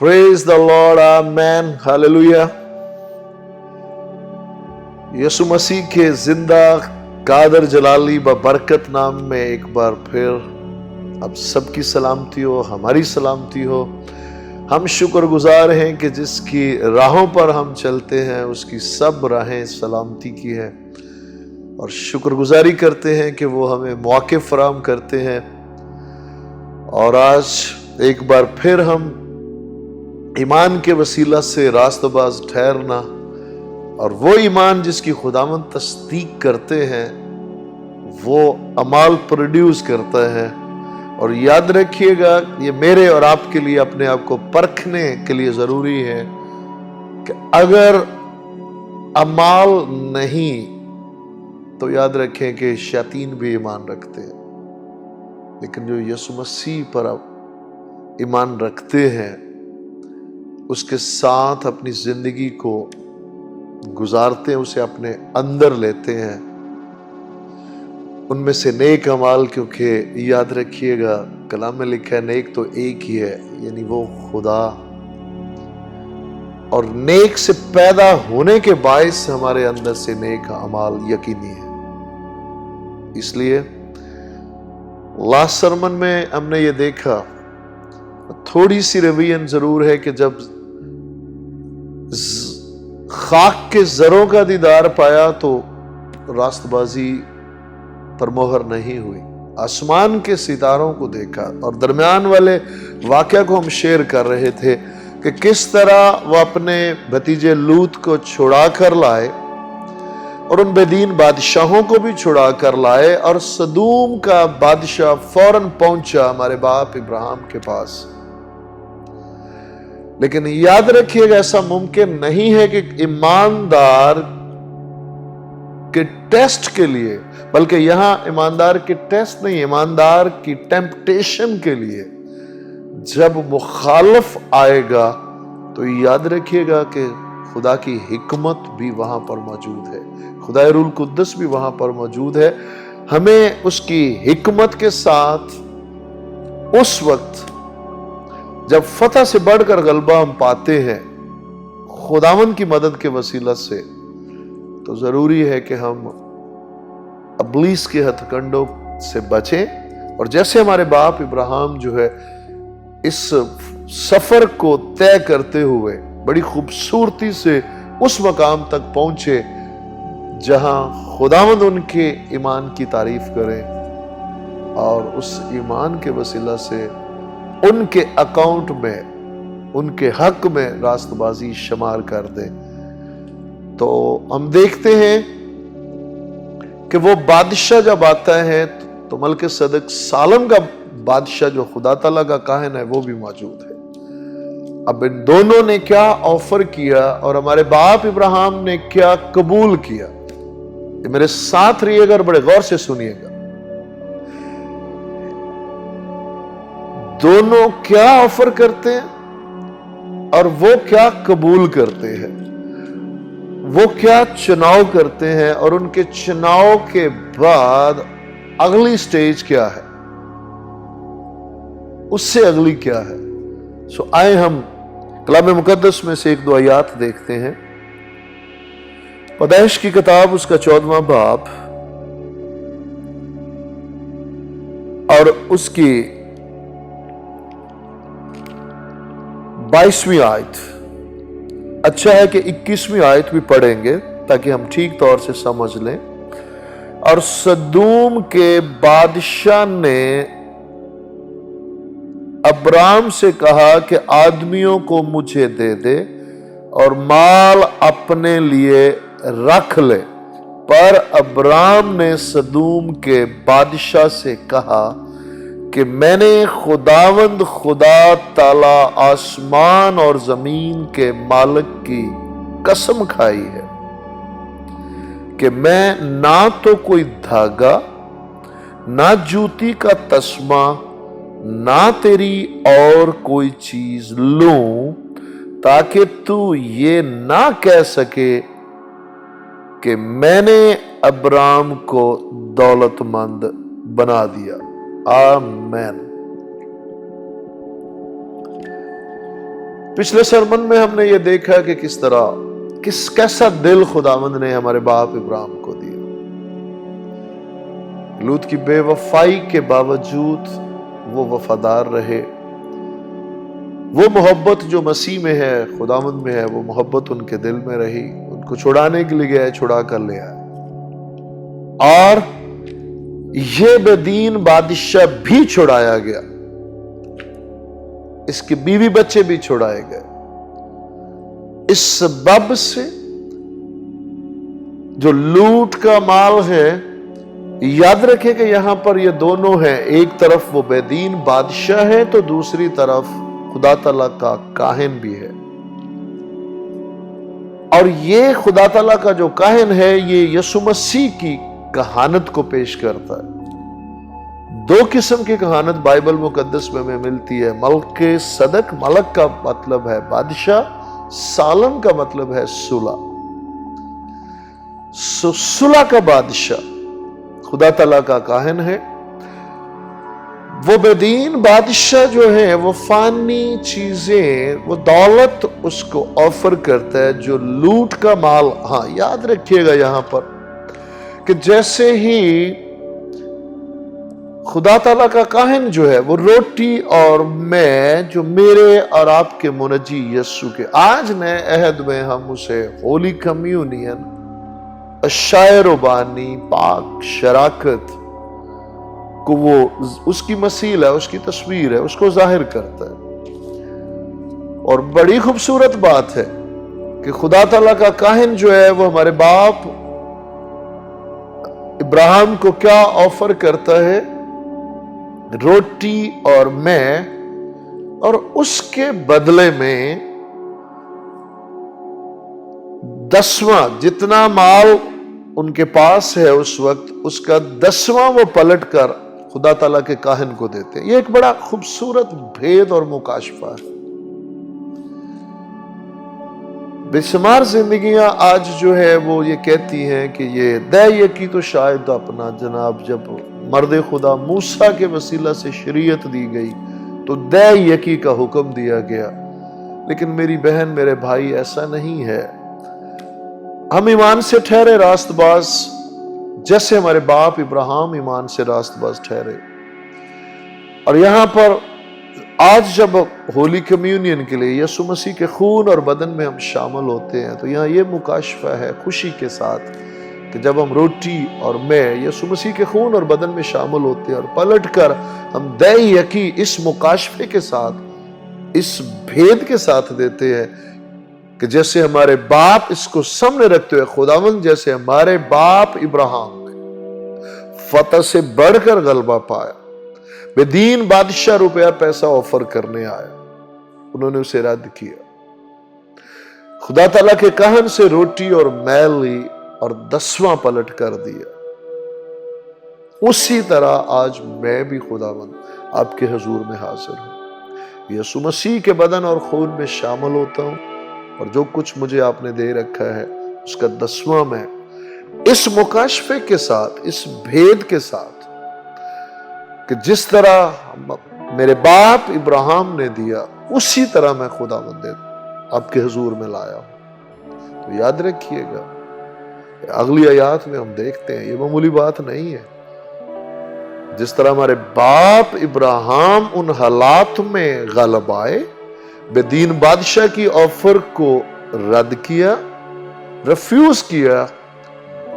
Praise the Lord, Amen, Hallelujah। Yesu Masih के जिंदा कादर जलाली बरकत नाम में एक बार फिर अब सबकी सलामती हो, हमारी सलामती हो। हम शुक्रगुजार हैं कि जिसकी राहों पर हम चलते हैं उसकी सब राहें सलामती की हैं, और शुक्रगुजारी करते हैं कि वो हमें मौके फराहम करते हैं। और आज एक बार फिर हम ईमान के वसीला से रास्तबाज ठहरना, और वो ईमान जिसकी खुदावंद तस्दीक करते हैं वो अमाल प्रोड्यूस करता है। और याद रखिएगा, ये मेरे और आपके लिए अपने आप को परखने के लिए जरूरी है कि अगर अमाल नहीं तो याद रखें कि शैतान भी ईमान रखते हैं, लेकिन जो यीशु मसीह पर ईमान रखते हैं उसके साथ अपनी जिंदगी को गुजारते हैं, उसे अपने अंदर लेते हैं, उनमें से नेक अमाल, क्योंकि याद रखिएगा कलाम में लिखा है नेक तो एक ही है, यानी वो खुदा। और नेक से पैदा होने के बायस हमारे अंदर से नेक अमाल यकीनी है। इसलिए लास्ट सरमन में हमने ये देखा, थोड़ी सी रिवीजन जरूर है कि जब खाक के जरों का दीदार पाया तो रास्तबाजी पर मोहर नहीं हुई। आसमान के सितारों को देखा, और दरमियान वाले वाकया को हम शेयर कर रहे थे कि किस तरह वो अपने भतीजे लूत को छुड़ा कर लाए और उन बेदीन बादशाहों को भी छुड़ा कर लाए, और सदूम का बादशाह फौरन पहुंचा हमारे बाप इब्राहिम के पास। लेकिन याद रखिएगा, ऐसा मुमकिन नहीं है कि ईमानदार के टेस्ट के लिए, बल्कि यहां ईमानदार के टेस्ट नहीं, ईमानदार की टेम्पटेशन के लिए जब मुखालफ आएगा तो याद रखिएगा कि खुदा की हिकमत भी वहां पर मौजूद है, खुदा रूल कुद्दस भी वहां पर मौजूद है। हमें उसकी हिकमत के साथ उस वक्त जब फतह से बढ़कर गलबा हम पाते हैं खुदावन की मदद के वसीला से, तो जरूरी है कि हम अब्लीस के हथकंडों से बचें। और जैसे हमारे बाप इब्राहिम जो है इस सफर को तय करते हुए बड़ी खूबसूरती से उस मकाम तक पहुंचे जहां खुदावंद उनके ईमान की तारीफ करें, और उस ईमान के वसीला से उनके अकाउंट में, उनके हक में रास्तबाजी शुमार कर दे। तो हम देखते हैं कि वो बादशाह जब आता है तो मलके सदक सालम का बादशाह जो खुदा ताला का काहिन है वो भी मौजूद है। अब इन दोनों ने क्या ऑफर किया और हमारे बाप इब्राहिम ने क्या कबूल किया, ये मेरे साथ रहिएगा और बड़े गौर से सुनिएगा। दोनों क्या ऑफर करते हैं और वो क्या कबूल करते हैं, वो क्या चुनाव करते हैं, और उनके चुनाव के बाद अगली स्टेज क्या है, उससे अगली क्या है। सो आए हम कलाम मुकद्दस में से एक दो आयात देखते हैं। पैदाइश की किताब उसका 14वां बाब और उसकी 22वीं आयत। अच्छा है कि 21वीं आयत भी पढ़ेंगे ताकि हम ठीक तौर से समझ लें। और सदूम के बादशाह ने अब्राम से कहा कि आदमियों को मुझे दे दे और माल अपने लिए रख ले। पर अब्राम ने सदूम के बादशाह से कहा कि मैंने खुदावंद खुदा ताला आसमान और जमीन के मालिक की कसम खाई है कि मैं ना तो कोई धागा, ना जूती का तस्मा, ना तेरी और कोई चीज लूं, ताकि तू ये ना कह सके कि मैंने अब्राम को दौलतमंद बना दिया। आमीन। پچھلے سرمن میں ہم نے یہ دیکھا کہ کس طرح کیسا دل خداوند نے ہمارے باپ ابراہیم کو دیا. لوط کی بے وفائی کے باوجود وہ وفادار رہے. وہ محبت جو مسیح میں ہے، خداوند میں ہے، وہ محبت ان کے دل میں رہی. ان کو چھڑانے کے لیے گئے، چھڑا کر لے آئے. اور یہ بے دین بادشاہ بھی چھڑایا گیا، اس کے بیوی بچے بھی چھڑائے گئے. اس سبب سے جو لوٹ کا مال ہے، یاد رکھے کہ یہاں پر یہ دونوں ہیں. ایک طرف وہ بے دین بادشاہ ہے تو دوسری طرف خدا تعالیٰ کا کاہن بھی ہے. اور یہ خدا تعالیٰ کا جو کاہن ہے، یہ یسوع مسیح کی کہانت کو پیش کرتا ہے. دو قسم کی کہانت بائبل مقدس میں ملتی ہے. ملک صدق، ملک کا مطلب ہے بادشاہ، سالم کا مطلب ہے صلح. صلح کا بادشاہ خدا تعالیٰ کا کاہن ہے. وہ بے دین بادشاہ جو ہے، وہ فانی چیزیں، وہ دولت اس کو آفر کرتا ہے جو لوٹ کا مال. ہاں یاد رکھیے گا یہاں پر کہ جیسے ہی خدا تعالیٰ کا کاہن جو ہے، وہ روٹی اور میں جو میرے اور آپ کے منجی یسوع کے، آج نئے عہد میں ہم اسے ہولی کمیونین، شاعر و بانی، پاک شراکت کو، وہ اس کی مثیل ہے، اس کی تصویر ہے، اس کو ظاہر کرتا ہے. اور بڑی خوبصورت بات ہے کہ خدا تعالیٰ کا کاہن جو ہے، وہ ہمارے باپ ابراہیم کو کیا آفر کرتا ہے؟ روٹی اور میں، اور اس کے بدلے میں 10واں جتنا مال ان کے پاس ہے اس وقت، اس کا 10واں وہ پلٹ کر خدا تعالیٰ کے کاہن کو دیتے ہیں. یہ ایک بڑا خوبصورت بھید اور مکاشفہ ہے. بے شمار زندگیاں آج جو ہے وہ یہ کہتی ہیں کہ یہ دے یکی تو شاید اپنا جناب، جب مرد خدا موسیٰ کے وسیلہ سے شریعت دی گئی تو دے یکی کا حکم دیا گیا. لیکن میری بہن، میرے بھائی، ایسا نہیں ہے. ہم ایمان سے ٹھہرے راست باز، جیسے ہمارے باپ ابراہیم ایمان سے راست باز ٹھہرے. اور یہاں پر آج جب ہولی کمیونین کے لیے یسوع مسیح کے خون اور بدن میں ہم شامل ہوتے ہیں، تو یہاں یہ مکاشفہ ہے خوشی کے ساتھ کہ جب ہم روٹی اور میں یسوع مسیح کے خون اور بدن میں شامل ہوتے ہیں اور پلٹ کر ہم دے یکی اس مکاشفے کے ساتھ، اس بھید کے ساتھ دیتے ہیں کہ جیسے ہمارے باپ، اس کو سامنے رکھتے ہوئے خداوند جیسے ہمارے باپ ابراہیم نے فتح سے بڑھ کر غلبہ پایا، بے دین بادشاہ روپیہ پیسہ آفر کرنے آیا، انہوں نے اسے رد کیا. خدا تعالیٰ کے کاہن سے روٹی اور میل لی اور 10واں پلٹ کر دیا. اسی طرح آج میں بھی خداوند آپ کے حضور میں حاضر ہوں، یسوع مسیح کے بدن اور خون میں شامل ہوتا ہوں، اور جو کچھ مجھے آپ نے دے رکھا ہے اس کا 10واں میں اس مکاشفے کے ساتھ، اس بھید کے ساتھ کہ جس طرح میرے باپ ابراہیم نے دیا، اسی طرح میں خداوند آپ کے حضور میں لایا ہوں. تو یاد رکھیے گا، اگلی آیات میں ہم دیکھتے ہیں یہ معمولی بات نہیں ہے. جس طرح ہمارے باپ ابراہیم ان حالات میں غالب آئے، بے دین بادشاہ کی آفر کو رد کیا، ریفیوز کیا،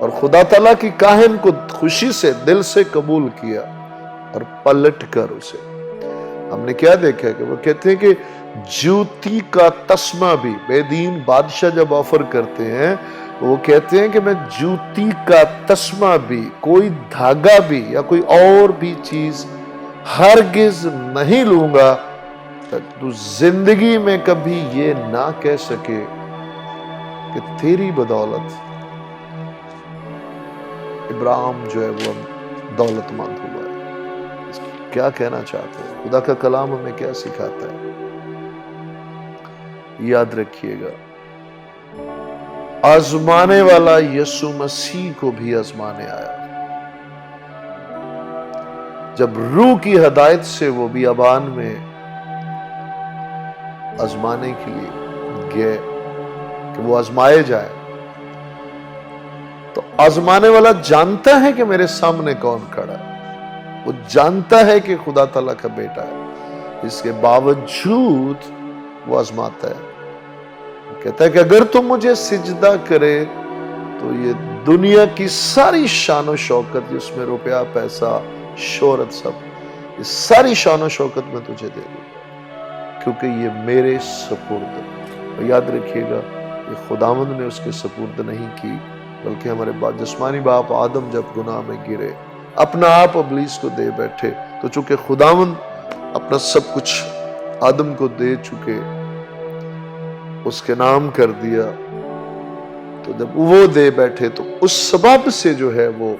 اور خدا تعالیٰ کی کاہن کو خوشی سے دل سے قبول کیا اور پلٹ کر اسے، ہم نے کیا دیکھا کہ وہ کہتے ہیں کہ جوتی کا تسمہ بھی، بے دین بادشاہ جب آفر کرتے ہیں وہ کہتے ہیں کہ میں جوتی کا تسمہ بھی، کوئی دھاگا بھی یا کوئی اور بھی چیز ہرگز نہیں لوں گا تو زندگی میں کبھی یہ نہ کہہ سکے کہ تیری بدولت ابراہیم جو ہے وہ دولت مند ہوا ہے. کیا کہنا چاہتے ہیں؟ خدا کا کلام ہمیں کیا سکھاتا ہے؟ یاد رکھیے گا، آزمانے والا یسوع مسیح کو بھی آزمانے آیا. جب روح کی ہدایت سے وہ بیابان میں आजमाने के लिए गए कि वो आजमाए जाए। तो आजमाने वाला जानता है कि मेरे सामने कौन खड़ा है, वो जानता है कि खुदा ताला का बेटा है, इसके बावजूद वो आजमाता है। वो कहता है कि अगर तुम मुझे सिजदा करे तो ये दुनिया की सारी शान और शौकत, जिसमें रुपया पैसा शोहरत सब, ये सारी शान और शौकत मैं तुझे दे दूंगा, क्योंकि ये मेरे सपुर्द। और याद रखिएगा, ये खुदावंद ने उसके सपुर्द नहीं की, बल्कि हमारे जिस्मानी बाप आदम जब गुनाह में गिरे, अपना आप इब्लीस को दे बैठे, तो चूंकि खुदावंद अपना सब कुछ आदम को दे चुके, उसके नाम कर दिया, तो जब वो दे बैठे तो उस सबब से जो है वो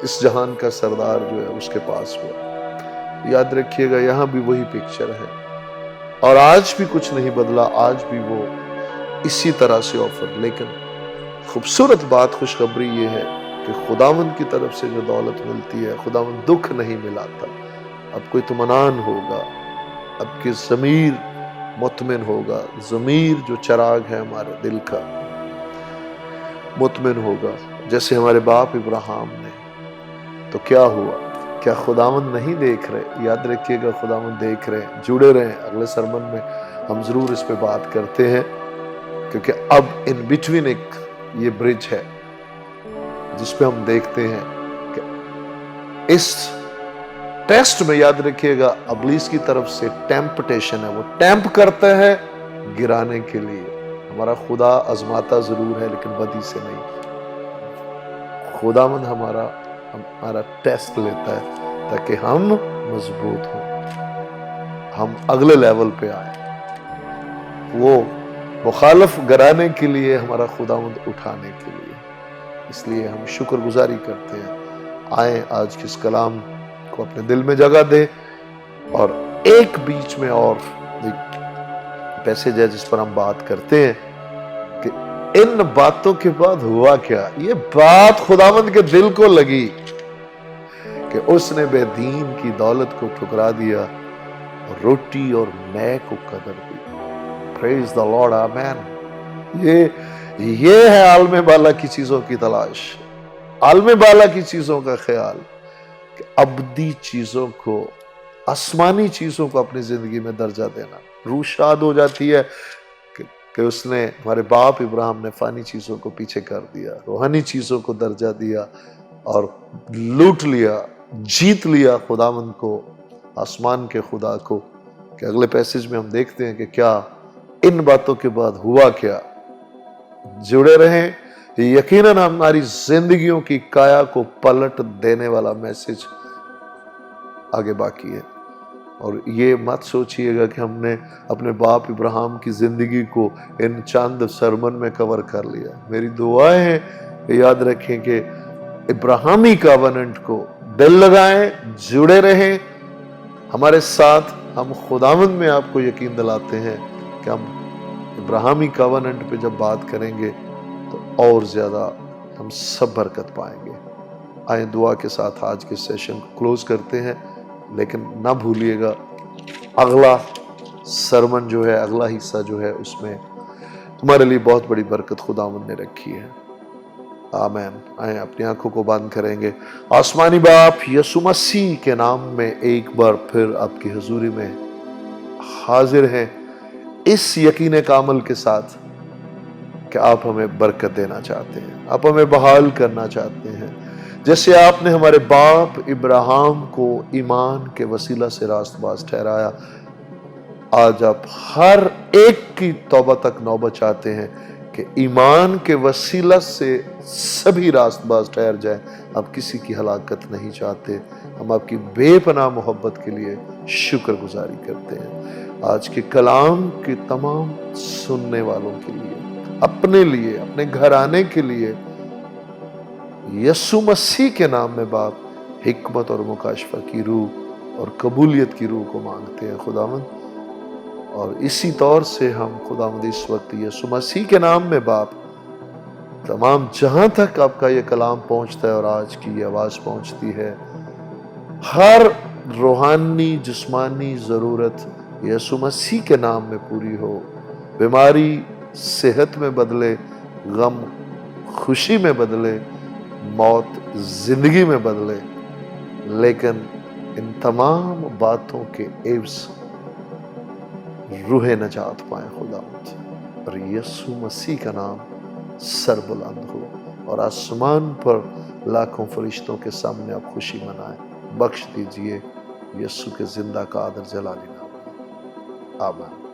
इस जहान का सरदार जो है उसके पास हुआ। याद रखिएगा, यहां भी वही पिक्चर है और आज भी कुछ नहीं बदला, आज भी वो इसी तरह से ऑफर। लेकिन खूबसूरत बात, खुशखबरी ये है कि खुदावंद की तरफ से जो दौलत मिलती है, खुदावंद दुख नहीं मिलाता। अब कोई इत्मीनान होगा, अब की ज़मीर मुतमिन होगा, ज़मीर जो चिराग है हमारे दिल का मुतमिन होगा, जैसे हमारे बाप इब्राहिम ने। तो क्या हुआ? क्या खुदावंद नहीं देख रहे? याद रखिएगा, खुदावंद देख रहे हैं। जुड़े रहें, अगले सरमन में हम जरूर इस पे बात करते हैं, क्योंकि अब इन बिटवीन एक ये ब्रिज है जिसपे हम देखते हैं कि इस टेस्ट में, याद रखिएगा, इब्लीस की तरफ से टेम्पटेशन है, वो टेम्प करता है गिराने के लिए। हमारा खुदा आजमाता जरूर है, लेकिन बदी से नहीं। खुदावंद हमारा टेस्ट लेता है ताकि हम मजबूत हों, हम अगले लेवल पे आए। वो मुखालफ गिराने के लिए, हमारा खुदावंद उठाने के लिए। इसलिए हम शुक्रगुजारी करते हैं। आए आज किस कलाम को अपने दिल में जगह दे, और एक बीच में और एक पैसेज है जिस पर हम बात करते हैं कि इन बातों के बाद हुआ क्या। ये बात खुदावंद के दिल को लगी कि उसने बेदीन की दौलत को ठुकरा दिया और रोटी और मैं को कदर दी। प्रेज द लॉर्ड, आमेन। ये है आलमे बाला की चीजों की तलाश, आलमे बाला की चीजों का ख्याल, कि अबदी चीजों को, आसमानी चीजों को अपनी जिंदगी में दर्जा देना। रूह शाद हो जाती है कि उसने, हमारे बाप इब्राहिम ने फानी चीजों को पीछे कर दिया, रूहानी चीजों को दर्जा दिया और लूट लिया, जीत लिया खुदावंद को, आसमान के खुदा को। कि अगले पैसेज में हम देखते हैं कि क्या इन बातों के बाद हुआ क्या। जुड़े रहें, यकीनन हमारी जिंदगियों की काया को पलट देने वाला मैसेज आगे बाकी है। और ये मत सोचिएगा कि हमने अपने बाप इब्राहिम की जिंदगी को इन चंद सरमन में कवर कर लिया। मेरी दुआएं हैं, याद रखें कि इब्राहिमी कॉवेनेंट को दिल लगाएं, जुड़े रहें हमारे साथ। हम खुदावंद में आपको यकीन दिलाते हैं कि हम इब्राहिमी कॉवेनेंट पे जब बात करेंगे तो और ज्यादा हम सब बरकत पाएंगे। आए दुआ के साथ आज के सेशन को क्लोज करते हैं, लेकिन ना भूलिएगा अगला सरमन जो है, अगला हिस्सा जो है, उसमें तुम्हारे लिए बहुत बड़ी बरकत खुदावंद ने रखी है। आमीन। आए अपनी आंखों को बंद करेंगे। आसमानी बाप यीशु मसीह के नाम में एक बार फिर आपकी हुजूरी में हाजिर हैं, इस यकीन कामल के साथ कि आप हमें बरकत देना चाहते हैं, आप हमें बहाल करना चाहते हैं। जैसे आपने हमारे बाप इब्राहिम को ईमान के वसीला से रास्तबाज ठहराया, आज आप हर एक की तौबा तक नौबत चाहते हैं कि ईमान के वसीला से सभी रास्तबाज ठहर जाए। आप किसी की हलाकत नहीं चाहते। हम आपकी बेपनाह मोहब्बत के लिए शुक्रगुजारी करते हैं। आज के कलाम के तमाम सुनने वालों के लिए, अपने लिए, अपने घराने के लिए यीशु मसीह के नाम में बाप हिकमत और मुकाशफा की रूह और कबूलियत की रूह को मांगते हैं खुदावंद। और इसी तौर से हम खुदावंद इस वक्त यीशु मसीह के नाम में बाप तमाम जहां तक आपका ये कलाम पहुंचता है और आज की ये आवाज पहुंचती है, हर रूहानी जिस्मानी जरूरत یسوع مسیح کے نام میں پوری ہو۔ بیماری صحت میں بدلے، غم خوشی میں بدلے، موت زندگی میں بدلے، لیکن ان تمام باتوں کے عوض روح نجات پائیں خدا، اور یسوع مسیح کا نام سر بلند ہو، اور آسمان پر لاکھوں فرشتوں کے سامنے آپ خوشی منائیں۔ بخش دیجئے یسوع کے زندہ قادر جلالی نام میں، آمین۔